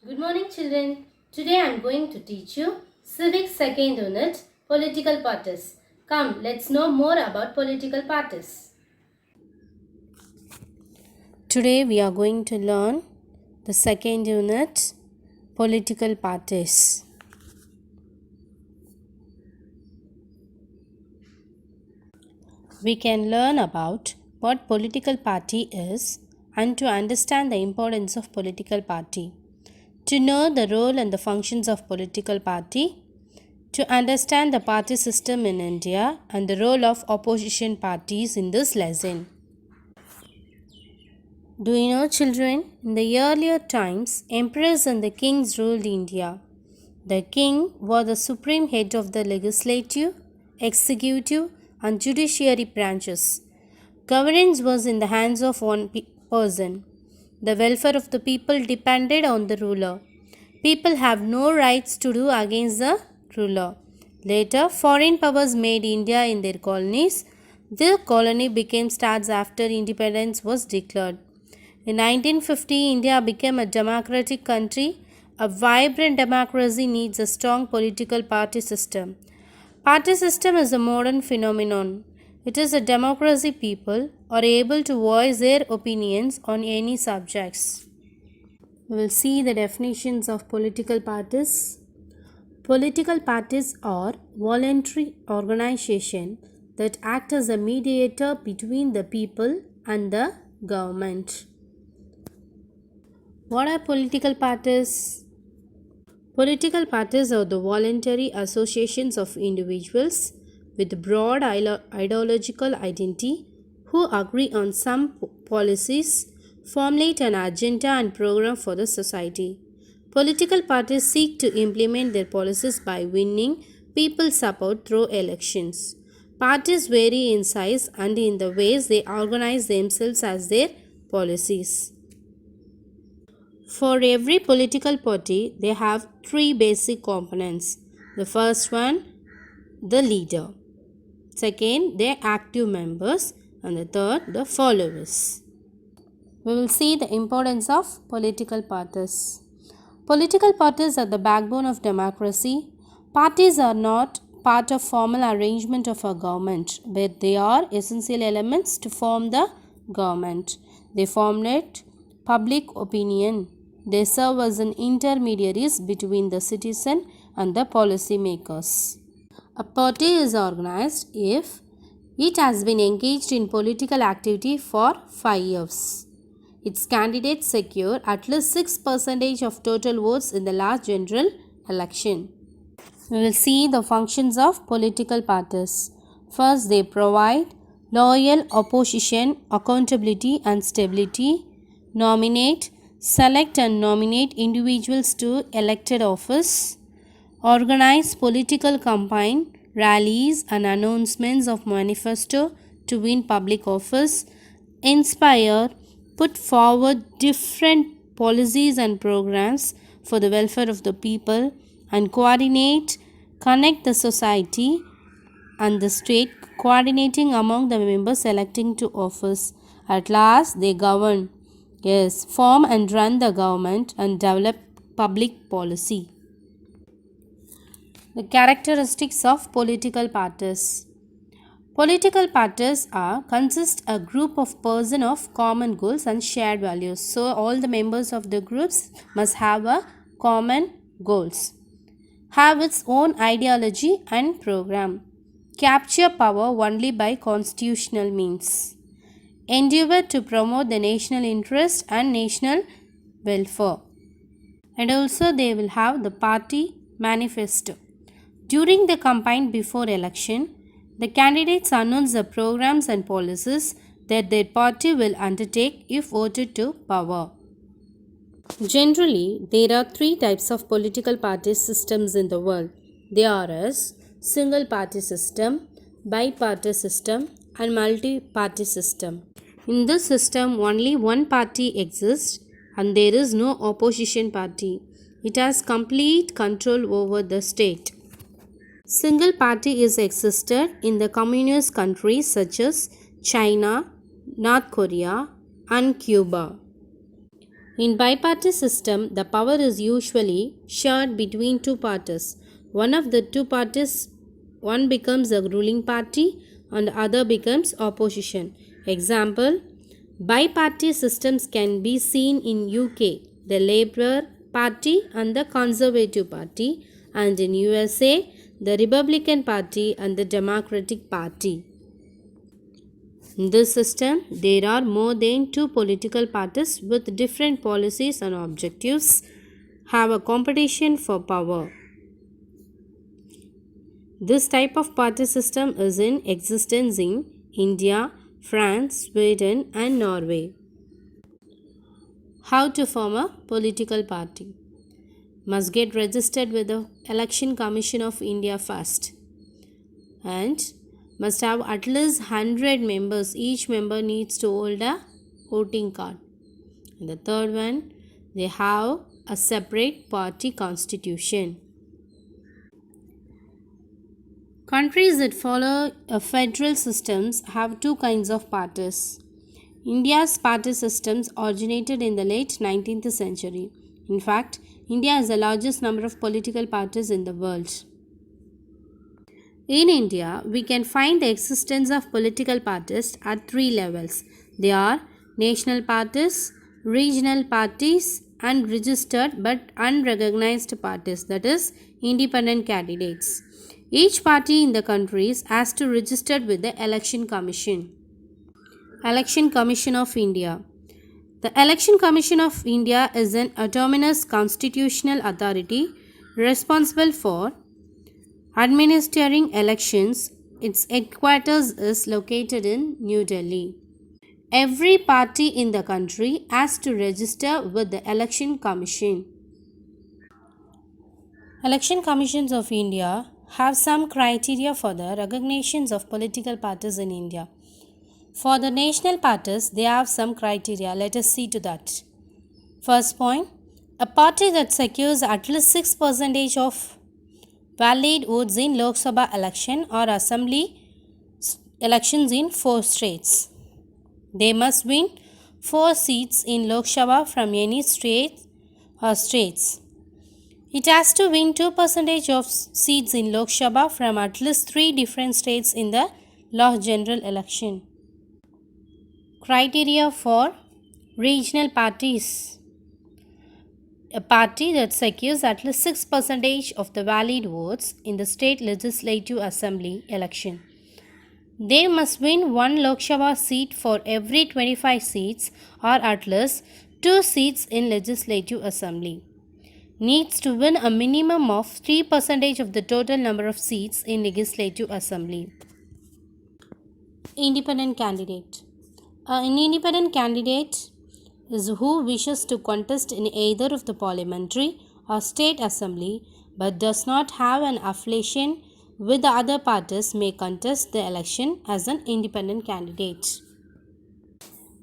Good morning, children. Today I am going to teach you Civics second unit, Political Parties. Come, let's know more about political parties. Today we are going to learn the second unit, Political Parties. We can learn about what political party is and to understand the importance of political party. To know the role and the functions of political party, to understand the party system in India and the role of opposition parties in this lesson. Do you know, children, in the earlier times, emperors and the kings ruled India. The king was the supreme head of the legislative, executive, and judiciary branches. Governance was in the hands of one person. The welfare of the people depended on the ruler. People have no rights to do against the ruler. Later, foreign powers made India in their colonies. The colony became states after independence was declared. In 1950, India became a democratic country. A vibrant democracy needs a strong political party system. Party system is a modern phenomenon. It is a democracy people are able to voice their opinions on any subjects. We will see the definitions of political parties. Political parties are voluntary organizations that act as a mediator between the people and the government. What are political parties? Political parties are the voluntary associations of individuals with broad ideological identity who agree on some policies, formulate an agenda and program for the society. Political parties seek to implement their policies by winning people's support through elections. Parties vary in size and in the ways they organize themselves as their policies. For every political party, they have three basic components. The first one, the leader. Second, their active members. And the third, the followers. We will see the importance of political parties. Political parties are the backbone of democracy. Parties are not part of formal arrangement of a government, but they are essential elements to form the government. They formulate public opinion. They serve as an intermediaries between the citizen and the policy makers. A party is organized if it has been engaged in political activity for 5 years. Its candidates secure at least 6% of total votes in the last general election. We will see the functions of political parties. First, they provide loyal opposition, accountability and stability, nominate, select and nominate individuals to elected office, organize political campaign, rallies and announcements of manifesto to win public office, inspire, put forward different policies and programs for the welfare of the people, and coordinate, connect the society and the state, coordinating among the members electing to office. At last, they govern. Yes, form and run the government and develop public policy. The characteristics of political parties. Political parties consist a group of persons of common goals and shared values. So all the members of the groups must have a common goals. Have its own ideology and program. Capture power only by constitutional means. Endeavor to promote the national interest and national welfare. And also they will have the party manifesto. During the campaign before election, the candidates announce the programs and policies that their party will undertake if voted to power. Generally, there are three types of political party systems in the world. They are as single party system, biparty system and multi-party system. In this system, only one party exists and there is no opposition party. It has complete control over the state. Single party is existed in the communist countries such as China, North Korea and Cuba. In biparty system, the power is usually shared between two parties. One of the two parties, one becomes a ruling party and the other becomes opposition. Example, biparty systems can be seen in UK, the Labour Party and the Conservative Party, and in USA, the Republican Party and the Democratic Party. In this system, there are more than two political parties with different policies and objectives have a competition for power. This type of party system is in existence in India, France, Sweden and Norway. How to form a political party? Must get registered with the Election Commission of India first and must have at least 100 members. Each member needs to hold a voting card. And the third one, they have a separate party constitution. Countries that follow a federal systems have two kinds of parties. India's party systems originated in the late 19th century. In fact, India has the largest number of political parties in the world. In India, we can find the existence of political parties at three levels. They are national parties, regional parties, and registered but unrecognized parties, that is, independent candidates. Each party in the countries has to register with the Election Commission. Election Commission of India. The Election Commission of India is an autonomous constitutional authority responsible for administering elections. Its headquarters is located in New Delhi. Every party in the country has to register with the Election Commission. Election Commissions of India have some criteria for the recognitions of political parties in India. For the national parties, they have some criteria. Let us see to that. First point, a party that secures at least 6% of valid votes in Lok Sabha election or assembly elections in 4 states. They must win 4 seats in Lok Sabha from any state or states. It has to win 2% of seats in Lok Sabha from at least 3 different states in the last general election. Criteria for regional parties. A party that secures at least 6% of the valid votes in the state legislative assembly election. They must win 1 Lok Sabha seat for every 25 seats or at least 2 seats in legislative assembly. Needs to win a minimum of 3% of the total number of seats in legislative assembly. Independent candidate. An independent candidate is who wishes to contest in either of the parliamentary or state assembly but does not have an affiliation with the other parties may contest the election as an independent candidate.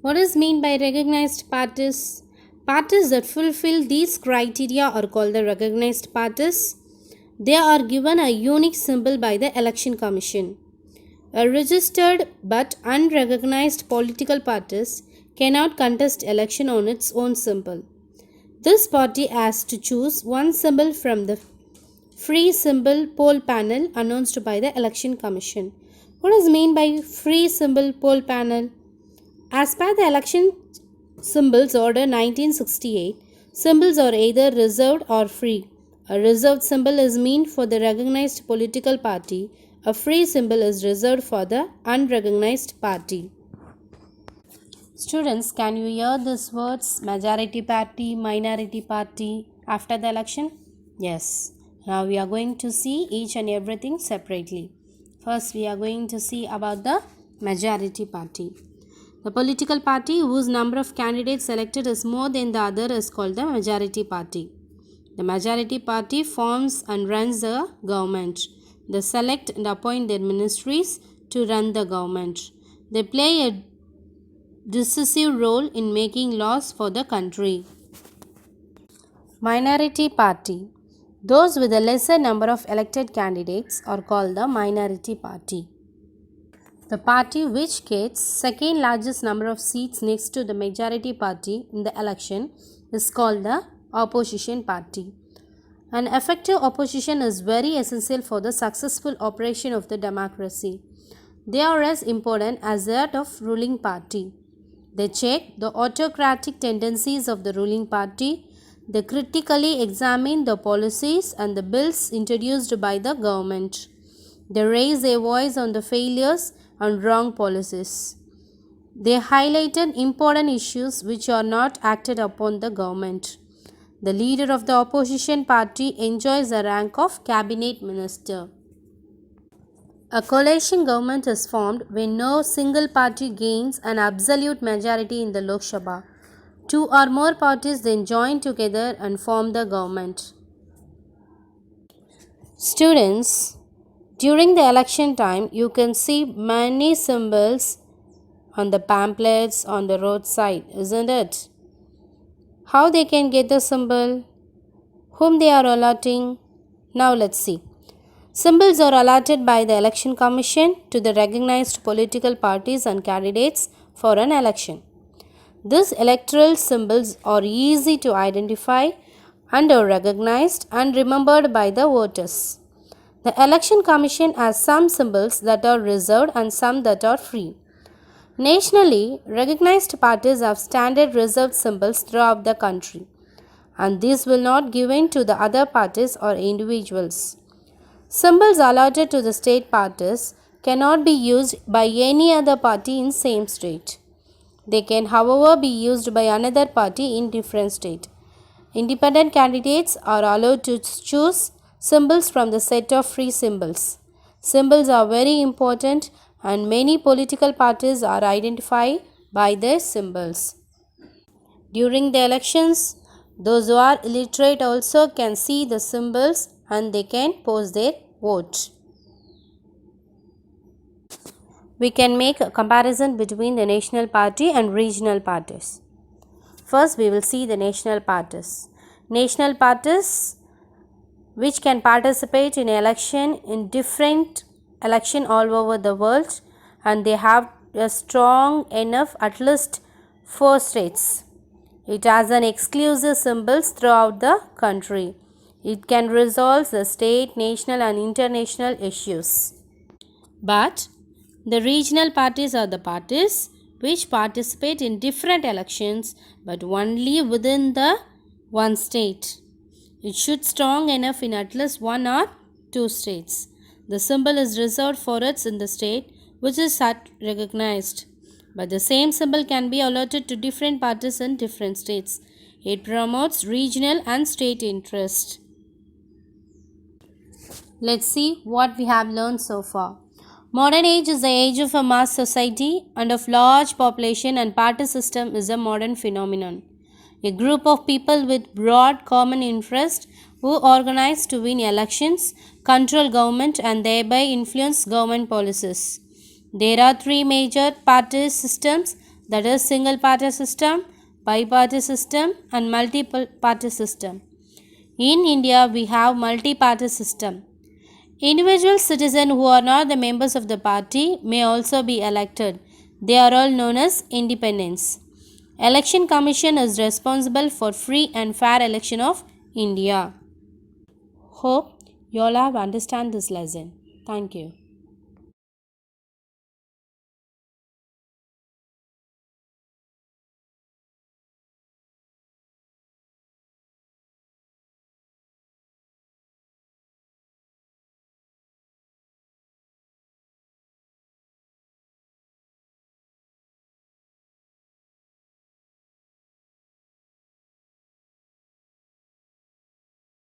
What is meant by recognized parties? Parties that fulfill these criteria are called the recognized parties. They are given a unique symbol by the Election Commission. A registered but unrecognized political parties cannot contest election on its own symbol. This party has to choose one symbol from the free symbol poll panel announced by the Election Commission. What is meant by free symbol poll panel? As per the Election Symbols Order 1968, symbols are either reserved or free. A reserved symbol is meant for the recognized political party. A free symbol is reserved for the unrecognized party. Students, can you hear these words majority party, minority party after the election? Yes. Now we are going to see each and everything separately. First we are going to see about the majority party. The political party whose number of candidates selected is more than the other is called the majority party. The majority party forms and runs the government. They select and appoint their ministries to run the government. They play a decisive role in making laws for the country. Minority party. Those with a lesser number of elected candidates are called the minority party. The party which gets second largest number of seats next to the majority party in the election is called the opposition party. An effective opposition is very essential for the successful operation of the democracy. They are as important as that of ruling party. They check the autocratic tendencies of the ruling party. They critically examine the policies and the bills introduced by the government. They raise a voice on the failures and wrong policies. They highlighted important issues which are not acted upon the government. The leader of the opposition party enjoys the rank of cabinet minister. A coalition government is formed when no single party gains an absolute majority in the Lok Sabha. Two or more parties then join together and form the government. Students, during the election time, you can see many symbols on the pamphlets on the roadside, isn't it? How they can get the symbol? Whom they are allotting? Now let's see. Symbols are allotted by the Election Commission to the recognized political parties and candidates for an election. These electoral symbols are easy to identify and are recognized and remembered by the voters. The Election Commission has some symbols that are reserved and some that are free. Nationally, recognized parties have standard reserved symbols throughout the country, and these will not give in to the other parties or individuals. Symbols allotted to the state parties cannot be used by any other party in same state. They can, however, be used by another party in different state. Independent candidates are allowed to choose symbols from the set of free symbols. Symbols are very important and many political parties are identified by their symbols. During the elections, those who are illiterate also can see the symbols and they can post their vote. We can make a comparison between the national party and regional parties. First, we will see the national parties. National parties which can participate in election in different election all over the world, and they have a strong enough at least 4 states. It has an exclusive symbols throughout the country. It can resolve the state, national and international issues. But the regional parties are the parties which participate in different elections but only within the one state. It should strong enough in at least 1 or 2 states. The symbol is reserved for it in the state which is recognized. But the same symbol can be allotted to different parties in different states. It promotes regional and state interest. Let's see what we have learned so far. Modern age is the age of a mass society and of large population, and party system is a modern phenomenon. A group of people with broad common interest who organize to win elections, control government and thereby influence government policies. There are 3 major party systems, that is single party system, bi-party system and multiple party system. In India, we have multi-party system. Individual citizens who are not the members of the party may also be elected. They are all known as independents. Election Commission is responsible for free and fair election of India. Hope you all have understand this lesson. Thank you.